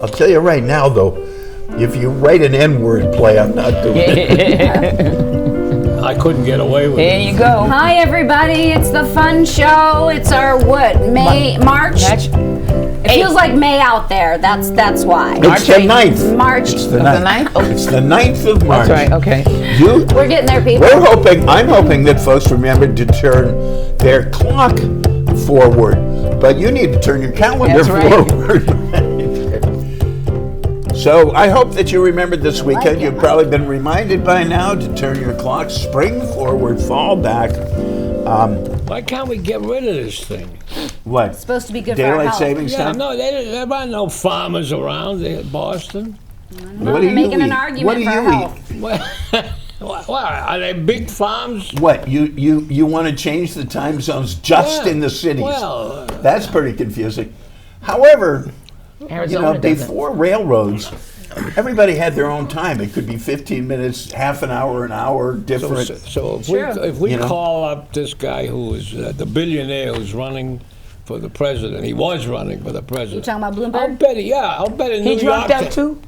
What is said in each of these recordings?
I'll tell you right now, though, if you write an N-word play, I'm not doing it. I couldn't get away with There it. you go. Hi everybody, it's the fun show. It's our March? It feels like May out there. That's why. It's the 9th. March. It's the The 9th. 9th? Oh, It's the 9th of March. that's right. Okay. We're getting there, people. I'm hoping that folks remember to turn their clock forward, but you need to turn your calendar That's right. forward. So I hope that you remembered this weekend. it, You've probably been reminded by now to turn your clock spring forward, fall back. Why can't we get rid of this thing? What? Supposed to be good for our Daylight health. savings Yeah, time? no, there are no farmers around in Boston. What do you making an eat? argument What do for you our eat? health. What, are they big farms? What, you want to change the time zones just Yeah. in the cities? Well, That's pretty confusing. However, Arizona doesn't. before railroads, everybody had their own time. It could be 15 minutes, half an hour, different. so Sure. if we You know? call up this guy who is the billionaire who's running for the president, he was running for the You president. talking about I'll Bloomberg? bet I'll bet in He New dropped York out too?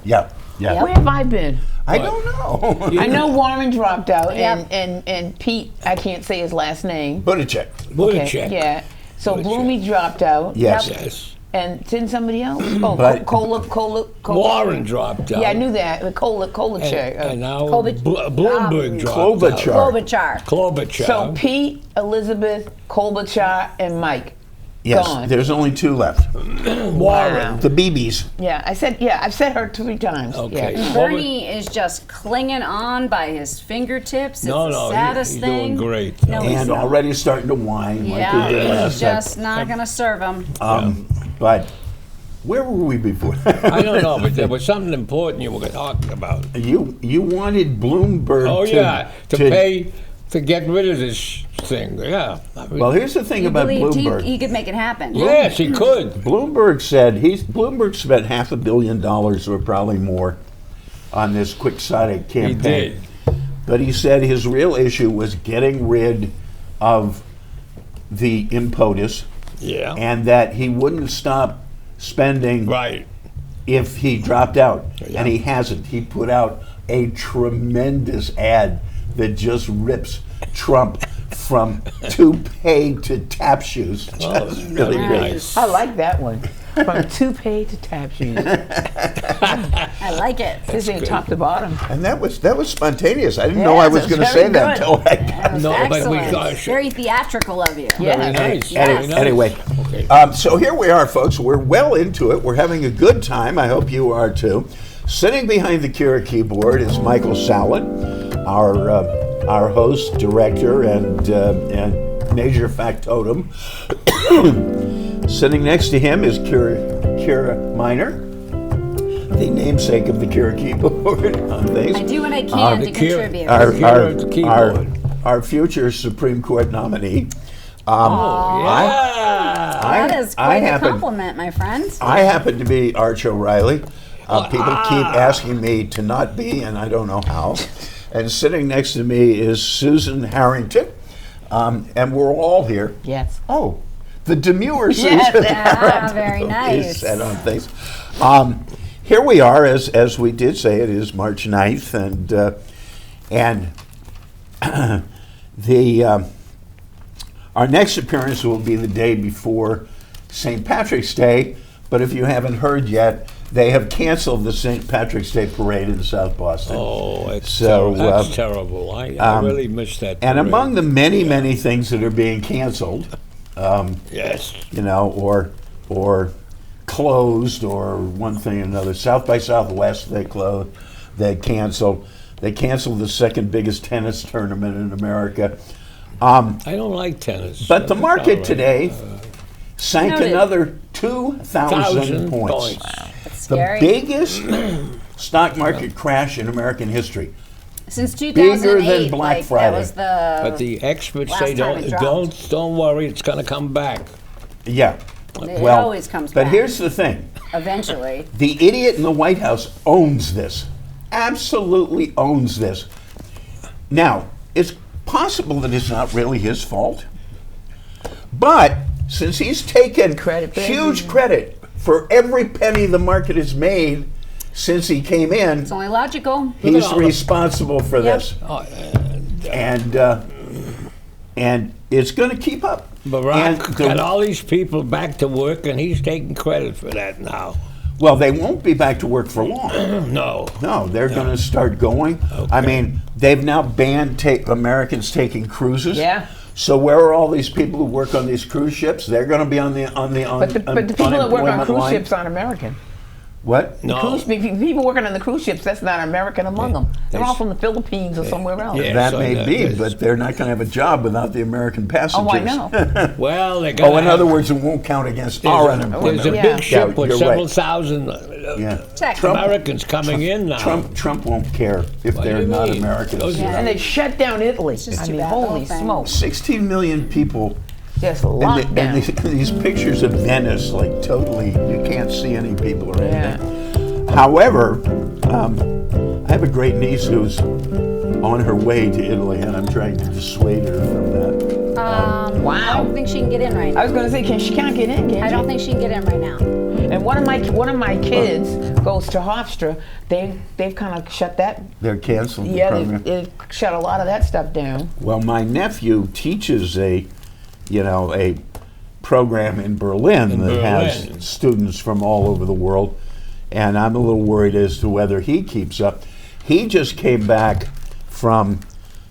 Yeah. Yep. Where have I been? I don't know. I know Warren dropped out, Yep. and Pete, I can't say his last name. Buttigieg. Buttigieg. Yeah. So Buttigieg. Bloomy dropped out. Yes. Yes. And didn't somebody else? Oh, But- Cola. Warren dropped out. Yeah, I knew that. The Cola check. And now Klobuchar. Bloomberg dropped Klobuchar. out. Klobuchar. Klobuchar. So Pete, Elizabeth, Klobuchar, and Mike. Yes, Gone. there's only two left. Warren. The BBs. Yeah, I've said her 3 times. Okay. Yeah. Bernie is just clinging on by his fingertips. It's No, the no, saddest he's thing. doing great. No, he's And not. already starting to whine like Yeah, we did last he's time. just not going to serve him. But where were we before? I don't know, but there was something important you were talking about. You wanted Bloomberg Oh, to yeah, to pay to get rid of this thing. Yeah. I mean, Well, here's the thing You about believed Bloomberg. he could make it happen. yes, he could. Bloomberg spent $500 million or probably more on this quixotic He campaign. did. But he said his real issue was getting rid of the impotus Yeah. and that he wouldn't stop spending Right. if he dropped out. Yeah. And he hasn't. He put out a tremendous ad that just rips Trump from toupee to tap shoes. Oh, Just really very great. nice. I like that one. From toupee to tap shoes. I like it. This ain't top to bottom. And that was spontaneous. I didn't know I was that's going to very say that good. until I That got was No, but we excellent. got- Very theatrical of you. Yeah. Very nice. Yes. Very nice. Anyway, Okay. so here we are, folks. We're well into it. We're having a good time. I hope you are too. Sitting behind the Kira keyboard is Michael Salad, our host, director, and major factotum. Sitting next to him is Kira Miner, the namesake of the Kira keyboard on things. I do what I can the to Kira- contribute. Kira at the keyboard. Our future Supreme Court nominee. Yeah. that is I quite a happen- compliment, my friend. I happen to be Arch O'Reilly. People keep asking me to not be, and I don't know how. And sitting next to me is Susan Harrington, and we're all here. Yes. Oh, the demure Yes. Susan Ah, Harrington very is nice. set on things. Here we are, as we did say, it is March 9th, and our next appearance will be the day before St. Patrick's Day. But if you haven't heard yet, they have canceled the St. Patrick's Day parade in South Boston. Oh, it's So, that's terrible. I really missed that. And parade. among the many things that are being canceled, Yes. or closed, or one thing or another, South by Southwest they canceled. They canceled the second biggest tennis tournament in America. I don't like tennis. But the It's market all right. today sank Noted. another 2,000 points. That's The scary. biggest stock market crash in American history. Since bigger 2008, than Black like, Friday. that was the. But the experts last say time it dropped. don't worry, it's going to come back. Yeah. It always comes But back. here's the thing. Eventually. The idiot in the White House owns this. Absolutely owns this. Now, it's possible that it's not really his fault. But since he's taken Credit, baby. huge credit for every penny the market has made since he came in, It's only logical. he's all the- responsible for this. Oh, And it's going to keep up. Barack And got all these people back to work, and he's taking credit for that now. well, they won't be back to work for long. No. No, they're going to start going. I mean, they've now banned Americans taking cruises. Yeah. So where are all these people who work on these cruise ships? They're going to be on the But the people that work on unemployment cruise line. ships aren't American. What? No. People working on the cruise ships, that's not American among them. They're They- all from the Philippines or somewhere else. Yeah. That so may that be, is- but they're not going to have a job without the American passengers. Oh, I know. Well, they got. Oh, in other words, it won't count against our unemployment. There's a Yeah. big ship with you're several right. thousand Yeah. Check. Americans coming in now. Trump won't care if What do they're you not mean? Americans. Those are- And they shut down Italy. just I too mean, bad, the whole holy thing. smokes. 16 million people. Just And, locked down. these pictures of Venice, like totally, you can't see any people or Yeah. anything. However, I have a great niece who's on her way to Italy, and I'm trying to dissuade her from that. I Wow. don't think she can get in right I now. was going to say, she can't get in, can I she? don't think she can get in right now. And one of my kids goes to Hofstra. They've kind of shut that. They're canceling the Yeah, program. they shut a lot of that stuff down. Well, my nephew teaches a program in Berlin that Berlin. has students from all over the world, and I'm a little worried as to whether he keeps up. He just came back from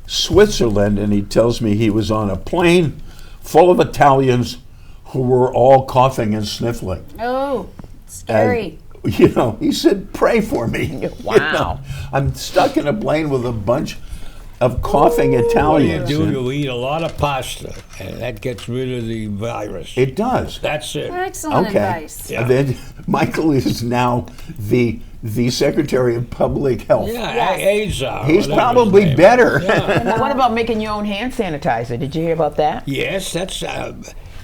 Switzerland, and he tells me he was on a plane full of Italians who were all coughing and sniffling. Oh, scary. And, he said, "Pray for me." Wow. I'm stuck in a plane with a bunch of coughing What do you Italians. do? and You eat a lot of pasta, and that gets rid of the virus. It does. That's it. Excellent Okay. advice. Yeah. And then Michael is now the Secretary of Public Health. Yeah, Azar. He's whatever his probably name is. better. Yeah. What about making your own hand sanitizer? Did you hear about that? Yes, that's.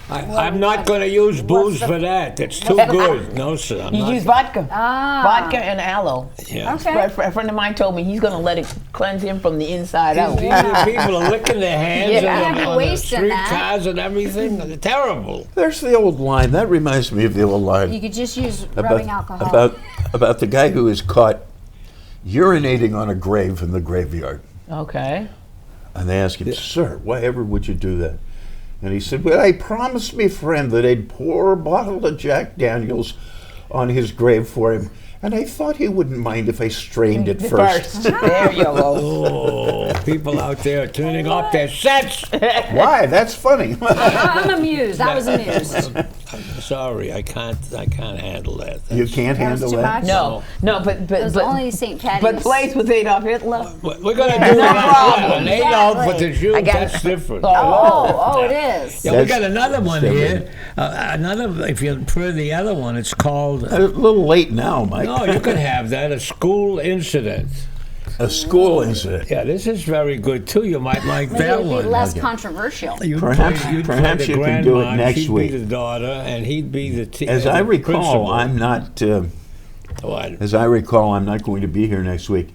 I'm not going to use booze for that. That's too good. No, sir. I'm You not. use vodka. Ah. Vodka and aloe. Yeah. Okay. A friend of mine told me he's going to let it cleanse him from the inside out. These people are licking their hands Yeah. on, Can't be the wasting street that. cars and everything. They're terrible. There's the old line. That reminds me of the old line You could just use rubbing alcohol. about the guy who is caught urinating on a grave in the graveyard. Okay. And they ask him, "Sir, why ever would you do that?" And he said, "Well, they promised me, friend, that they'd pour a bottle of Jack Daniels on his grave for him. And I thought he wouldn't mind if I strained it first." There you go. Oh, people out there are turning off their sets. Why? That's funny. I'm amused. I was amused. I'm sorry, I can't handle that. You can't That was handle too that? much? No, but It was only St. Patty's. But plays with Adolf Hitler. We're going to do that. problem. An Adolf with the Exactly. Jews, I got that's it. different. Oh, it is. Yeah, we That's got another one different. here. Another, if you prefer the other one, it's called. A little late now, Mike. No, you can have that. A school incident. A school incident. Yeah, this is very good too. You might like Maybe that it would one. be less controversial. You'd Perhaps- you'd perhaps the you can do it grandma, next she'd week. be the daughter, and he'd be the As the I recall, principal. I'm not. What? As I recall, I'm not going to be here next week.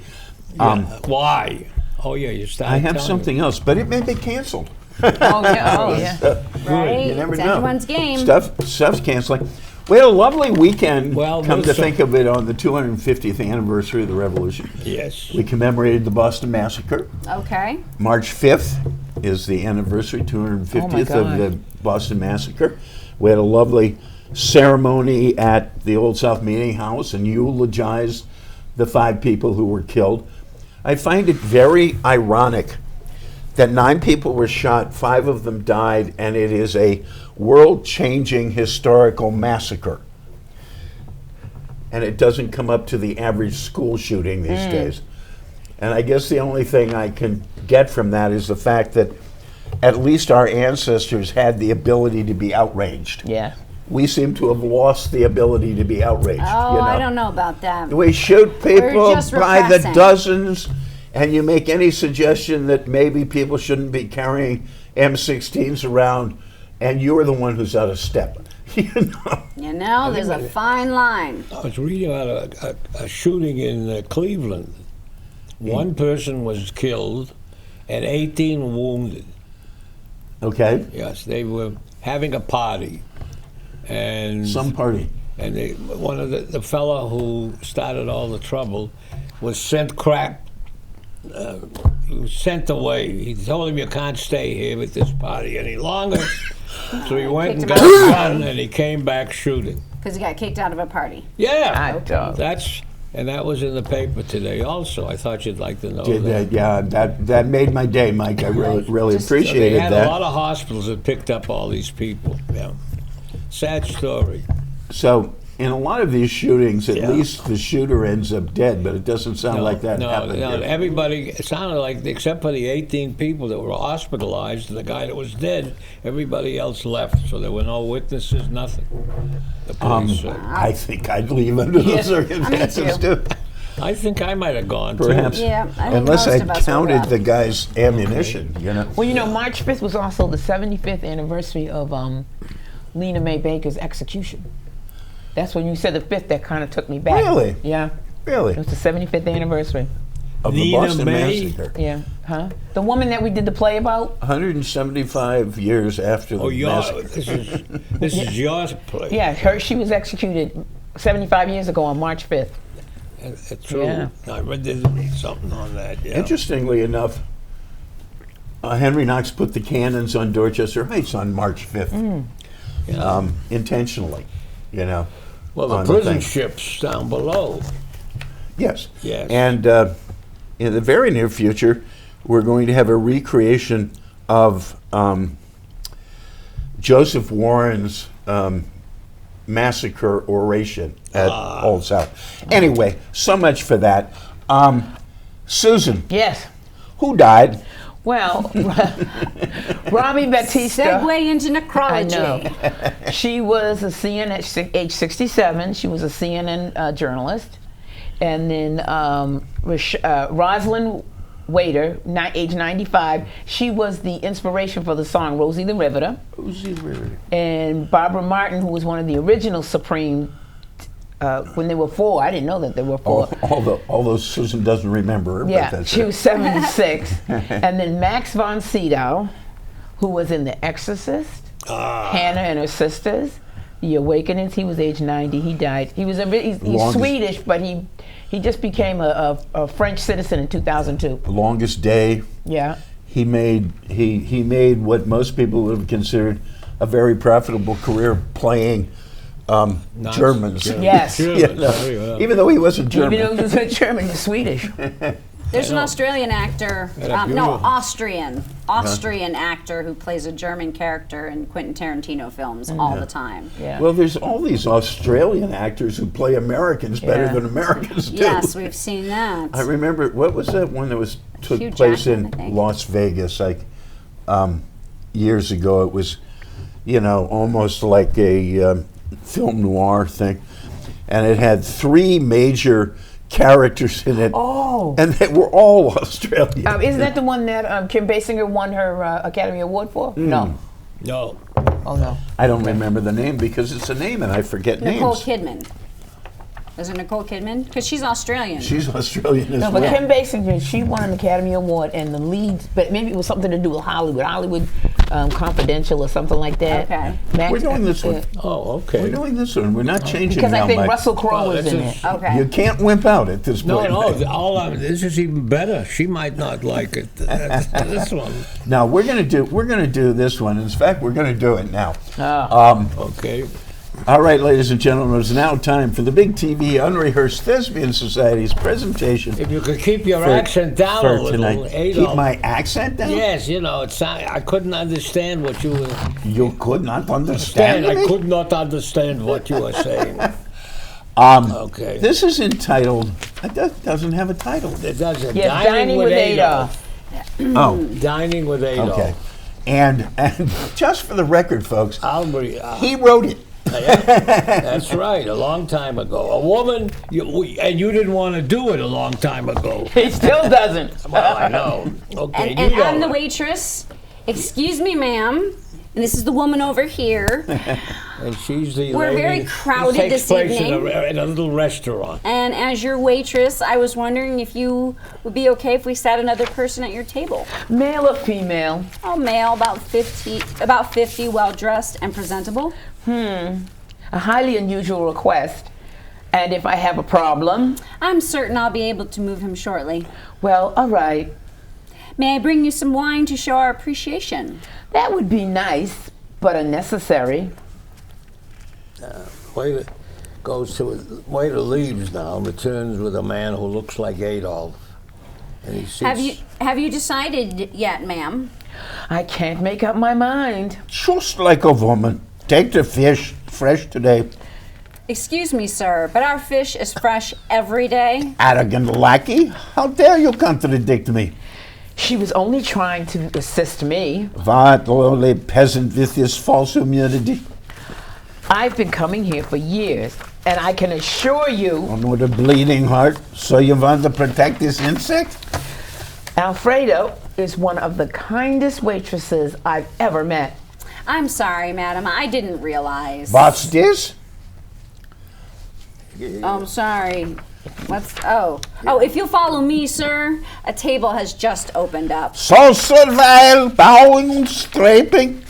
Why? Oh yeah, you started I have telling something else, but it may be canceled. Oh yeah. Oh yeah. Right? You never It's know. anyone's game. Stuff's canceling. We had a lovely weekend. Well, come to Wilson- think of it, on the 250th anniversary of the Revolution, me. Yes. we commemorated the Boston Massacre. Okay. March 5th is the anniversary, 250th of God. the Boston Massacre. We had a lovely ceremony at the Old South Meeting House and eulogized the 5 people who were killed. I find it very ironic that 9 people were shot, 5 of them died, and it is a world-changing historical massacre. And it doesn't come up to the average school shooting these days. And I guess the only thing I can get from that is the fact that at least our ancestors had the ability to be outraged. Yeah. We seem to have lost the ability to be outraged. Oh, you know? I don't know about that. We shoot people just by the repressing. dozens, and you make any suggestion that maybe people shouldn't be carrying M16s around, and you're the one who's out of step. You know? You know, there's a fine line. I was reading about a shooting in Cleveland. One person was killed, and 18 wounded. Okay. Yes, they were having a party, and Some party. and one of the fellow who started all the trouble was sent he was sent away. He told him, you can't stay here at this party any longer. So he went and got a gun, and he came back shooting. Because he got kicked out of a party. Yeah, Hot dog. that was in the paper today also. I thought you'd like to know Did that. that. Yeah, that made my day, Mike. I really So they appreciated had that. a lot of hospitals that picked up all these people. Yeah, sad story. So, in a lot of these shootings, at Yeah. least the shooter ends up dead, but it doesn't sound like that no, happened no. here. Everybody, it sounded like, except for the 18 people that were hospitalized and the guy that was dead, everybody else left. So there were no witnesses, nothing. The police. I think I'd leave under the Yeah, circumstances, too. I think I might have gone Perhaps. too. Yeah, I think Unless most I of us were counted left. the guy's ammunition, you know. Well, you know, March 5th was also the 75th anniversary of Lena Mae Baker's execution. That's when you said the 5th, that kind of took me back. Really? Yeah. Really? It was the 75th anniversary. Of the Lena Boston Mae? Massacre. Yeah. Huh? The woman that we did the play about? 175 years after the Oh, massacre. this is your place. Yeah, she was executed 75 years ago on March 5th. It's true. Yeah. I read something on that. Yeah. Interestingly enough, Henry Knox put the cannons on Dorchester Heights on March 5th, Yeah. intentionally, you know. Well, the on prison thing. ships down below. Yes. Yes. And in the very near future, we're going to have a recreation of Joseph Warren's massacre oration at Old South. Anyway, so much for that. Susan, Yes. who died? Well, Robbie Batista. Segue into I necrology. know. She was a CNN at age 67. She was a CNN journalist. And then Rosalind Waiter, age 95, she was the inspiration for the song Rosie the Riveter. And Barbara Martin, who was one of the original Supreme, when there were 4. I didn't know that there were 4. Although Susan doesn't remember her. Yeah, but that's she it. was 76. And then Max von Sydow, who was in The Exorcist, Hannah and Her Sisters, The Awakenings. He was age 90. He died. He was he's Longest- Swedish, but he just became a French citizen in 2002. Longest Day. Yeah. He made what most people would have considered a very profitable career playing Germans. Yes. You Germans, know, very well. even though he wasn't German. Even though he was German, he's Swedish. There's an know. Australian actor, Yeah, no, beautiful. Austrian actor who plays a German character in Quentin Tarantino films all the time. Yeah. Well, there's all these Australian actors who play Americans better Yeah. than Americans do. Yes, we've seen that. I remember, what was that one that took Hugh place Jackman, I in think. Las Vegas, years ago? It was, almost like a film noir thing. And it had 3 major characters in it. Oh. And they were all Australian. Isn't that the one that Kim Basinger won her Academy Award for? No. No. Oh, no. I don't remember the name because it's a name and I forget Nicole names. Kidman. Is it Nicole Kidman? Because she's Australian. She's Australian as No, but well. Kim Basinger, she won an Academy Award, and the lead, but maybe it was something to do with Hollywood Confidential or something like that. Okay. Max- We're doing this one. Oh, okay. We're doing this one. We're not changing Because now, I think Mike. Russell Crowe Well, was this in is- it. Okay. You can't wimp out at this No, point. no. This is even better. She might not like it. This one. Now we're gonna do this one. In fact, we're gonna do it now. Okay. All right, ladies and gentlemen, it's now time for the Big TV Unrehearsed Thespian Society's presentation If you could keep your for- accent down for a little, tonight. Adolf. Keep my accent down. Yes, I couldn't understand what you were You could not saying. understand I me? could not understand what you were saying. Um, Okay. This is entitled. It doesn't have a title. It doesn't. Yes, Dining with Adolf. Oh, Dining with Adolf. okay. And just for the record, folks, He he wrote it. That's right, a long time ago. A woman, and you didn't want to do it a long time ago. He still doesn't. Well, I know. Okay, And you I'm the know. waitress. Excuse me, ma'am. And this is the woman over here. And she's the We're lady. very crowded It takes this place evening. in a little restaurant. And as your waitress, I was wondering if you would be okay if we sat another person at your table. Male or female? Oh, male, about 50, well dressed and presentable. a highly unusual request. And if I have a problem, I'm certain I'll be able to move him shortly. well, all right. May I bring you some wine to show our appreciation? That would be nice, but unnecessary. Waiter leaves now, returns with a man who looks like Adolf. And he sits. Have you decided yet, ma'am? I can't make up my mind. Just like a woman. Take the fish, fresh today. Excuse me, sir, but our fish is fresh every day. Arrogant lackey, how dare you contradict me? She was only trying to assist me. What lowly peasant with this false humility? I've been coming here for years, and I can assure you, Oh, with a bleeding heart. So you want to protect this insect? Alfredo is one of the kindest waitresses I've ever met. I'm sorry, madam, I didn't realize. What's this? Oh, I'm sorry. If you'll follow me, sir, a table has just opened up. So servile, bowing and scraping.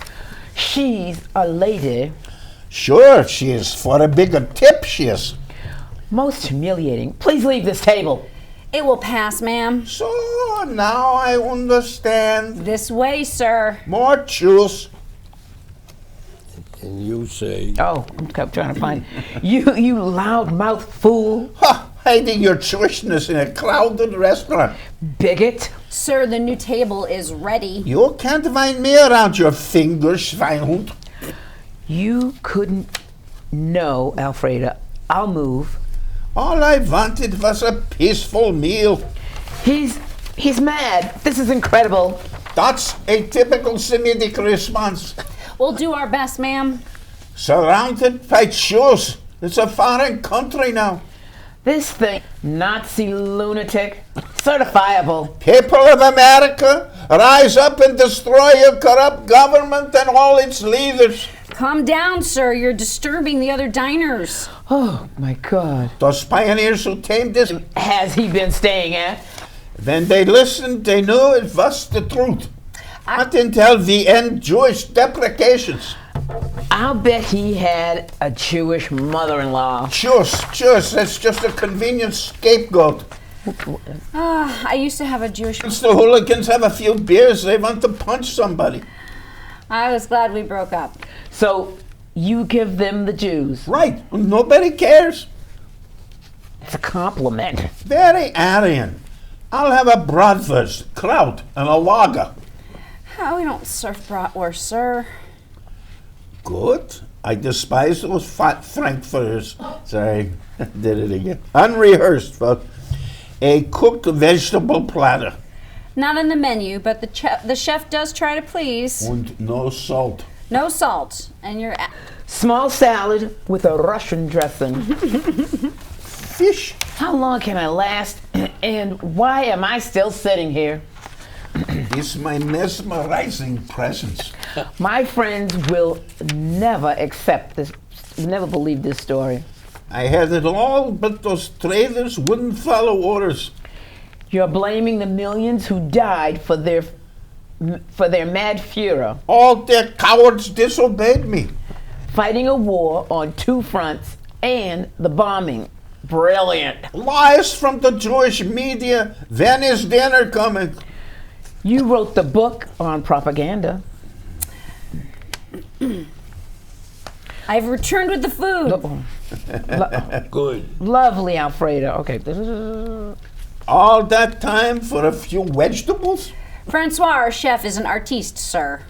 She's a lady. Sure, she is. For a bigger tip, she is. Most humiliating. Please leave this table. It will pass, ma'am. So now I understand. This way, sir. More juice. And you say, Oh, I'm trying to find you loudmouth fool, Ha! Hiding your Jewishness in a crowded restaurant. bigot. Sir, the new table is ready. You can't find me around your fingers, Schweinhund. You couldn't know, Alfreda. I'll move. All I wanted was a peaceful meal. He's mad. This is incredible. That's a typical Semitic response. We'll do our best, ma'am. Surrounded by Jews. It's a foreign country now. This thing, Nazi lunatic, certifiable. People of America, rise up and destroy your corrupt government and all its leaders. Calm down, sir. You're disturbing the other diners. Oh my God. Those pioneers who tamed this, Has he been staying at? when they listened, they knew it was the truth. Not until the end Jewish deprecations. I'll bet he had a Jewish mother-in-law. Jews, that's just a convenient scapegoat. I used to have a Jewish... Once the hooligans have a few beers, they want to punch somebody. I was glad we broke up. So you give them the Jews. Right, nobody cares. It's a compliment. Very Aryan. I'll have a bratwurst, kraut, and a lager. Oh, we don't serve bratwurst, sir. Good. I despise those fat frankfurters. Sorry, did it again. Unrehearsed, folks. A cooked vegetable platter. Not in the menu, but the chef does try to please. And no salt. No salt. And you're... Small salad with a Russian dressing. Fish. How long can I last? And why am I still sitting here? Is my mesmerizing presence. My friends will never accept this, never believe this story. I had it all, but those traitors wouldn't follow orders. You're blaming the millions who died for their mad Führer, All their cowards disobeyed me. fighting a war on two fronts and the bombing. Brilliant. Lies from the Jewish media. When is dinner coming? You wrote the book on propaganda. I've returned with the food. good. Lovely, Alfredo. Okay. All that time for a few vegetables? Francois, our chef, is an artiste, sir.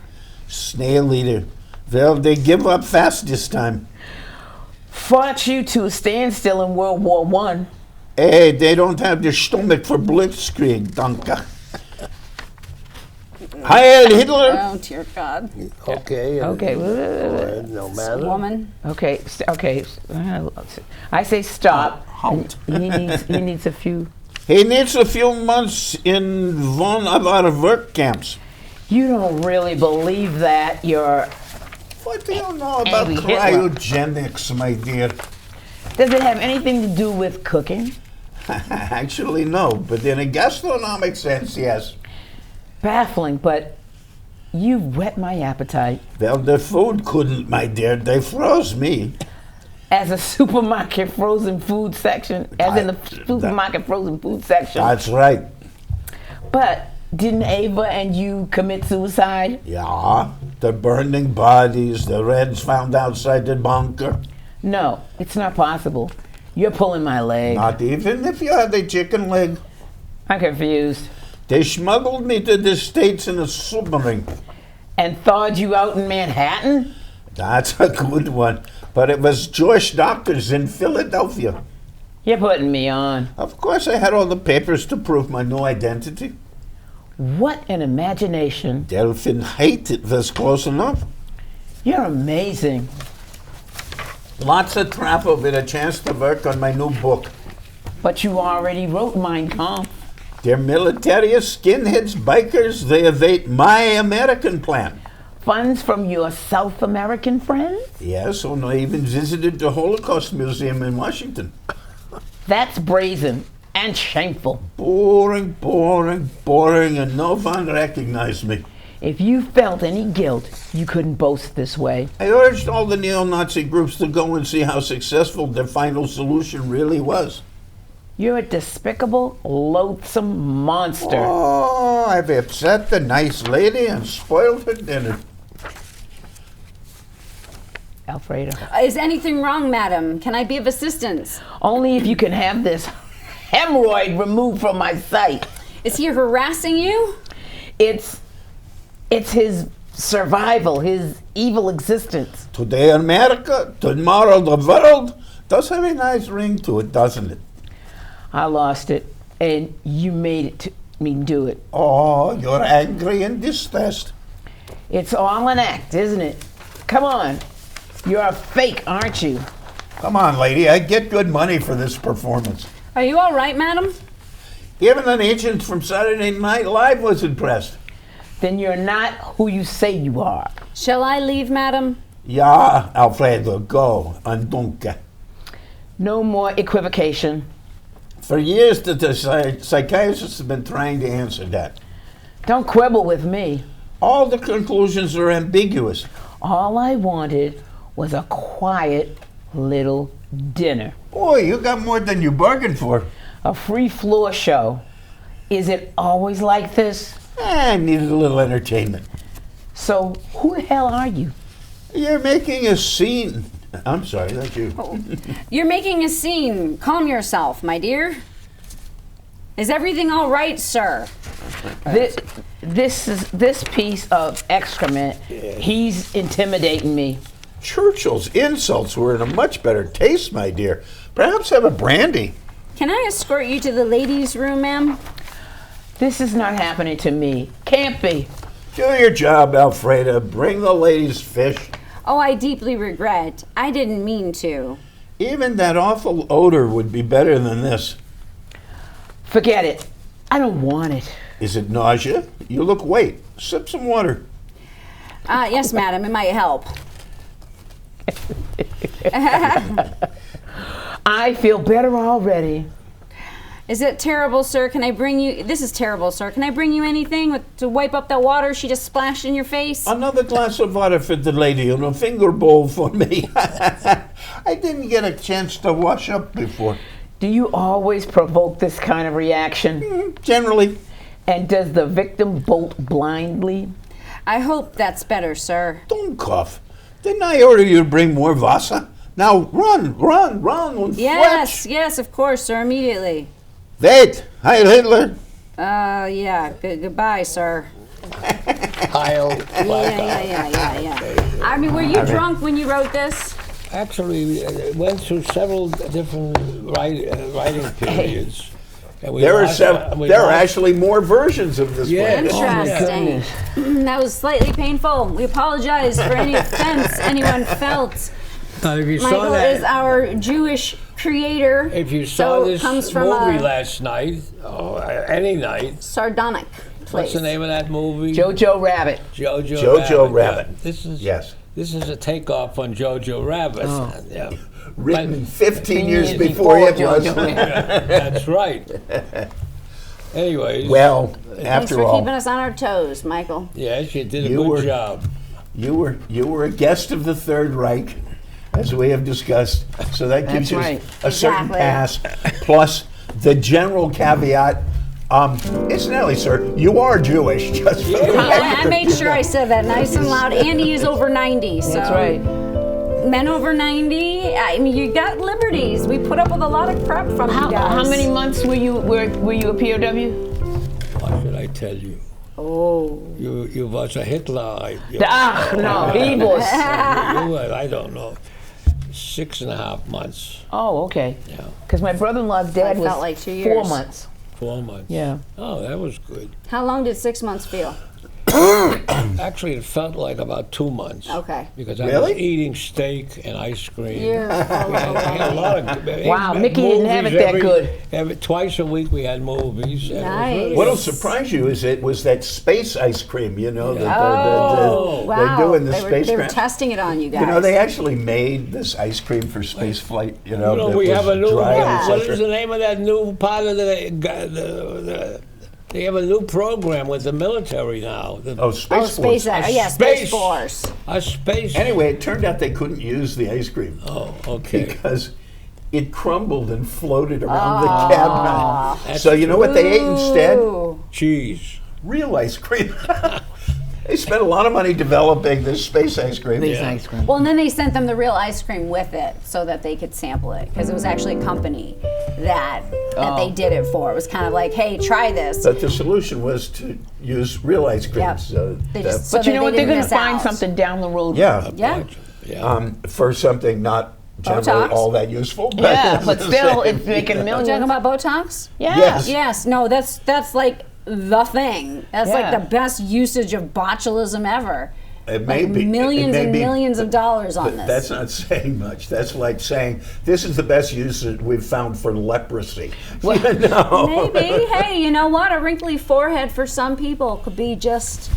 Snail eater. Well, they give up fast this time. Fought you to a standstill in World War I. Hey, they don't have the stomach for blitzkrieg, danke. Heil Hitler! Oh, dear God. Okay. Okay. No matter. Woman. Okay. Okay. I say stop. Halt. He needs a few. He needs a few months in one of our work camps. You don't really believe that. You're. What do you know about Angry Hitler. cryogenics, my dear? Does it have anything to do with cooking? Actually, no, but in a gastronomic sense, yes. Baffling, but you whet my appetite. Well, the food couldn't, my dear. They froze me. as a supermarket frozen food section, as in the supermarket frozen food section. That's right. But didn't Ava and you commit suicide? Yeah, the burning bodies, the Reds found outside the bunker. No, it's not possible. You're pulling my leg. Not even if you had a chicken leg. I'm confused. They smuggled me to the States in a submarine. And thawed you out in Manhattan? That's a good one. But it was Jewish doctors in Philadelphia. You're putting me on. Of course, I had all the papers to prove my new identity. What an imagination. Delphin Height, it was close enough. You're amazing. Lots of travel with a chance to work on my new book. But you already wrote Mein Kampf. They're militarists, skinheads, bikers. They evade my American plan. Funds from your South American friends? Yes, and I even visited the Holocaust Museum in Washington. That's brazen and shameful. Boring, boring, boring, and no one recognized me. If you felt any guilt, you couldn't boast this way. I urged all the neo-Nazi groups to go and see how successful their final solution really was. You're a despicable, loathsome monster. Oh, I've upset the nice lady and spoiled her dinner. Alfredo. Is anything wrong, madam? Can I be of assistance? Only if you can have this hemorrhoid removed from my sight. Is he harassing you? It's his survival, his evil existence. Today America, tomorrow the world. Does have a nice ring to it, doesn't it? I lost it, and you made me do it. Oh, you're angry and distressed. It's all an act, isn't it? Come on. You're a fake, aren't you? Come on, lady, I get good money for this performance. Are you all right, madam? Even an agent from Saturday Night Live was impressed. Then you're not who you say you are. Shall I leave, madam? Ja, Alfredo, go, andunque. No more equivocation. For years, the psychiatrists have been trying to answer that. Don't quibble with me. All the conclusions are ambiguous. All I wanted was a quiet little dinner. Boy, you got more than you bargained for. A free floor show. Is it always like this? I needed a little entertainment. So who the hell are you? You're making a scene. I'm sorry, that's you. You're making a scene. Calm yourself, my dear. Is everything all right, sir? This piece of excrement, he's intimidating me. Churchill's insults were in a much better taste, my dear. Perhaps have a brandy. Can I escort you to the ladies' room, ma'am? This is not happening to me. Can't be. Do your job, Alfreda. Bring the ladies fish. Oh, I deeply regret. I didn't mean to. Even that awful odor would be better than this. Forget it. I don't want it. Is it nausea? You look weight. Sip some water. Yes, madam, it might help. I feel better already. Is it terrible, sir? Can I bring you... This is terrible, sir. Can I bring you anything to wipe up that water she just splashed in your face? Another glass of water for the lady and a finger bowl for me. I didn't get a chance to wash up before. Do you always provoke this kind of reaction? Generally. And does the victim bolt blindly? I hope that's better, sir. Don't cough. Didn't I order you to bring more Vasa? Now run and Yes, yes, of course, sir, immediately. Wait, Heil Hitler. Yeah, goodbye, sir. Heil. Yeah. I mean, were you drunk when you wrote this? Actually, it went through several different writing periods. And There are actually more versions of this Yeah. book. Interesting. That was slightly painful. We apologize for any offense anyone felt. If you saw Michael that, is our Jewish creator. if you saw so this comes from movie a last night, or any night, sardonic place. what's the name of that movie? Jojo Rabbit. Jojo Rabbit. Yeah. This is Yes. This is a takeoff on Jojo Rabbit. Yeah. Written But- 15 years before it was. That's right. Anyways, Well, Thanks after for all, keeping us on our toes, Michael. yes, you did a You good were- job. you were a guest of the Third Reich, as we have discussed. So that gives That's you right. a certain Exactly. pass, plus the general caveat. Incidentally, sir, you are Jewish, just for the I made sure I said that nice and loud. Andy is over 90, so That's right. men over 90. I mean, you got liberties. We put up with a lot of crap from you guys. How many months were you a POW? What should I tell you? Oh. You was a Hitler. No, he was. You were, I don't know, 6.5 months. Oh, okay. Yeah, Because my brother-in-law's dad I was felt like 2 4 years. months. 4 months. Yeah. Oh, that was good. How long did 6 months feel? Actually, it felt like about 2 months. Okay. Because I Really? was eating steak and ice cream. You're We had a lot of Wow, Mickey didn't have it movies that good. Twice a week we had movies. and it was Nice. really What'll good. surprise you is it was that space ice cream, you know, Oh, wow. they do in the they were spacecraft. testing it on you guys. You know, they actually made this ice cream for space flight, you know. You know, that we was have a new. dry and Yeah. What such. is the name of that new part of they have a new program with the military now. Oh, Space Force. Space Space. Force. A space. Anyway, it turned out they couldn't use the ice cream Oh, okay. because it crumbled and floated around the cab. That's So you know what they ate instead? Ooh. Cheese. Real ice cream. They spent a lot of money developing this space ice cream. Space ice cream. Well, and then they sent them the real ice cream with it so that they could sample it because it was actually a company that they did it for. It was kind of like, hey, try this. But the solution was to use real ice cream. Yep. So They that- just- so But you know what? They're didn't going to miss find out. something down the road. yeah. Yeah. Yeah. For something not generally Botox? all that useful. Yeah, but still, it's making You talking millions. about Botox? Yeah. Yes. Yes. No, that's like the thing. That's Yeah. like the best usage of botulism ever. It may Like be millions and millions of dollars on this. That's not saying much. That's like saying this is the best use that we've found for leprosy. No. Maybe. Hey, you know what? A wrinkly forehead for some people could be just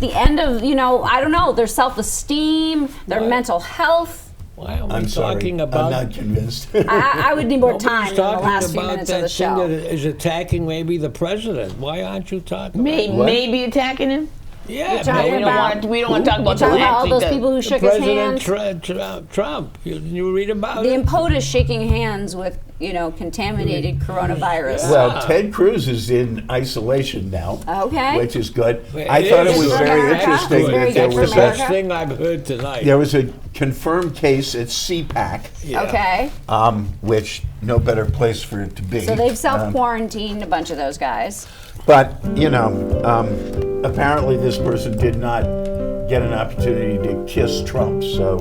the end of, I don't know, their self-esteem, their Right. mental health. Why are we I'm sorry. talking I'm about? not convinced. I would need more Nobody's time in the talking last few about minutes of that the thing show. that is attacking maybe the president. Why aren't you talking? Maybe attacking him. Yeah, talking maybe. about- We don't want to talk about Talking the about all those Nazi people who shook his President hand. Trump. You read about The it? POTUS shaking hands with, contaminated coronavirus. Well, Ted Cruz is in isolation now. Okay. Which is good. Well, I thought it is was good. very America. interesting Very that there good for was That's the best America. thing I've heard tonight. there was a confirmed case at CPAC, Yeah. Okay. which no better place for it to be. So they've self-quarantined a bunch of those guys. But, apparently this person did not get an opportunity to kiss Trump, so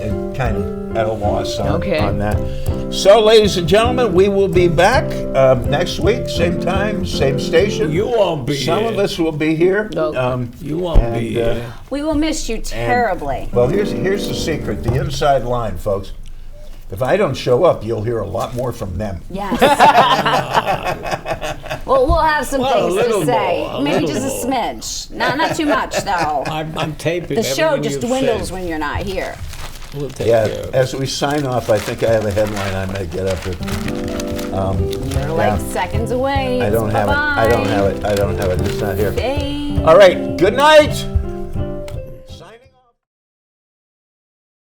it kind of at a loss on that. So, ladies and gentlemen, we will be back next week, same time, same station. You won't be Some here. of us will be here. You won't And, be here. We will miss you terribly. Well, here's the secret, the inside line, folks. If I don't show up, you'll hear a lot more from them. Yes. Well, we'll have some Well, a things little to say. more, a Maybe little just a more. smidge. Not too much, though. I'm taping The show everything just you've dwindles said. when you're not here. We'll take Yeah, care of it. as we sign off, I think I have a headline I may get up with. You're like seconds away. I don't have it. I don't have it. I don't have it. It's not here. Hey. All right. Good night.